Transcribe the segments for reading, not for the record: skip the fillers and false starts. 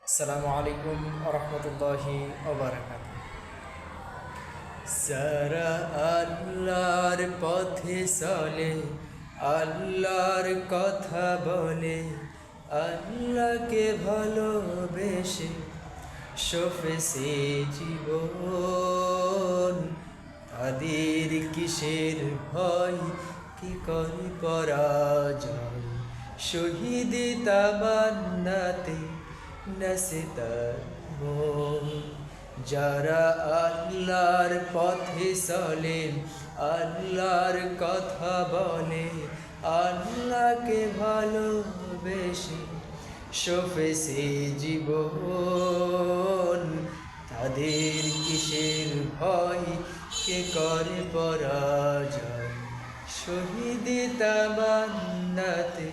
আসসালামু আলাইকুম রহমতুল্লাহি ওবারাকাতুহু। যারা আল্লাহর পথে চলে, আল্লাহর কথা বলে, আল্লাহকে ভালোবেসে সফেছে জীবন, তাদের কিসের ভয়, কি করে পরাজয়। শহীদ তামান্নাতে নাচে তার মন। যারা আল্লাহর পথে চলে, আল্লাহর কথা বলে, আল্লাহকে ভালোবেসে সফেছে জীবন, তাদের কিসের ভয়, কে করে পরাজয়। শহীদ তামান্নাতে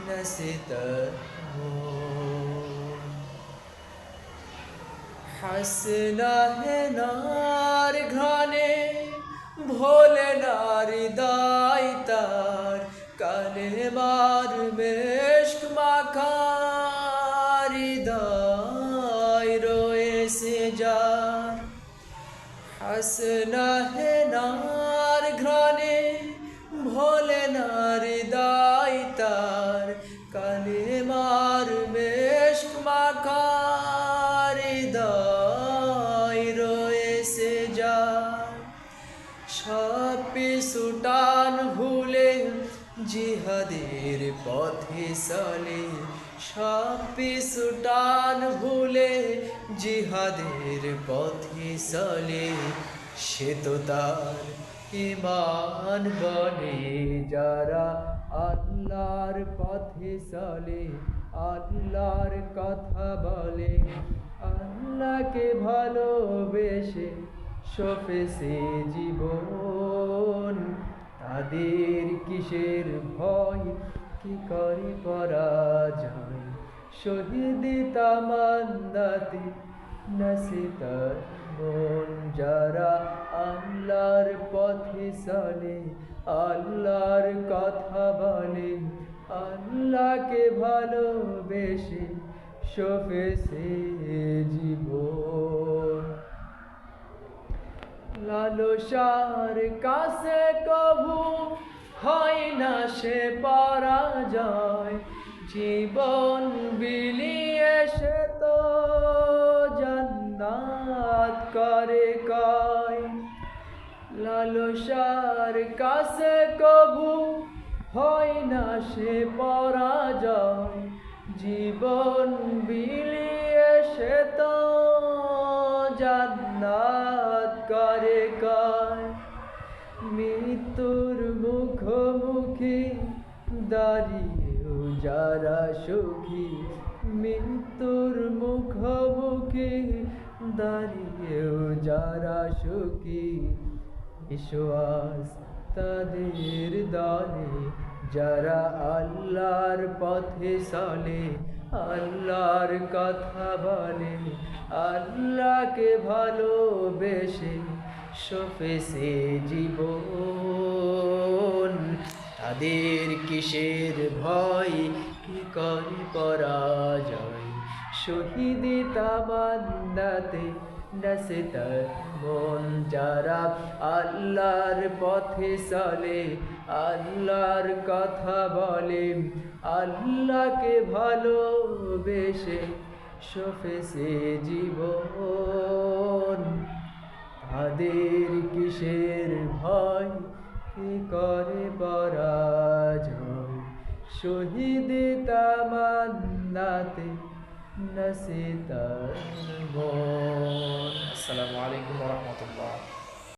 নাচে তার মন। হাসনা হে নার ঘ্রাণে ভোলে নারী দায় তার, কালে মার মেশক মাখারি দায় রয়েছে যার। হাসনা হে নার ঘ্রাণে ভোলে নারী দায় তার, কালে মার মেশক মাখারি দায় রয়েছে যার। সব সুটান ভুলে জিহাদের পথে চলে, সব সুটান ভুলে জিহাদের পথে চলে, সে তো তার ঈমান বলে। যারা আল্লাহর পথে চলে, আল্লাহর কথা বলে, আল্লাহকে ভালোবেসে সফেছে জীবন, তাদের কিসের ভয়, কি করে পরাজয়। শহীদ তামান্নাতে নাচে তার মন। যারা আল্লাহর পথে চলে, আল্লাহর কথা বলে, আল্লাহকে ভালোবেসে সফেছে জীবন। লালসার কাছে কভু হয় না সে পরাজয়, জীবন বিলিয়ে সে তো জান্নাত করে কয়। লালসার কাছে কভু হয় না সে পরাজয়, জীবন বিলিয়ে সে তো জান্নাত করে কয়। মৃত্যুর মুখোমুখি দাঁড়িয়েও যারা সুখী, মৃত্যুর মুখোমুখি দাঁড়িয়েও যারা সুখী, বিশ্বাস তাদের দলে। যারা আল্লাহর পথে চলে, আল্লাহর কথা বলে, আল্লাহকে ভালোবেসে সফেছে জীবন, তাদের কিসের ভয়, কি করে পরাজয়। শহীদ তামান্নাতে নাচে তার মন। যারা আল্লাহর পথে চলে, আল্লাহর কথা বলে, আল্লাহকে ভালোবেসে সফেছে জীবন, তাদের কিসের ভয়, কি করে পরাজয়। শহীদ তামান্নাতে নাচে তার মন। আসসালামু আলাইকুম রহমতুল্লাহ।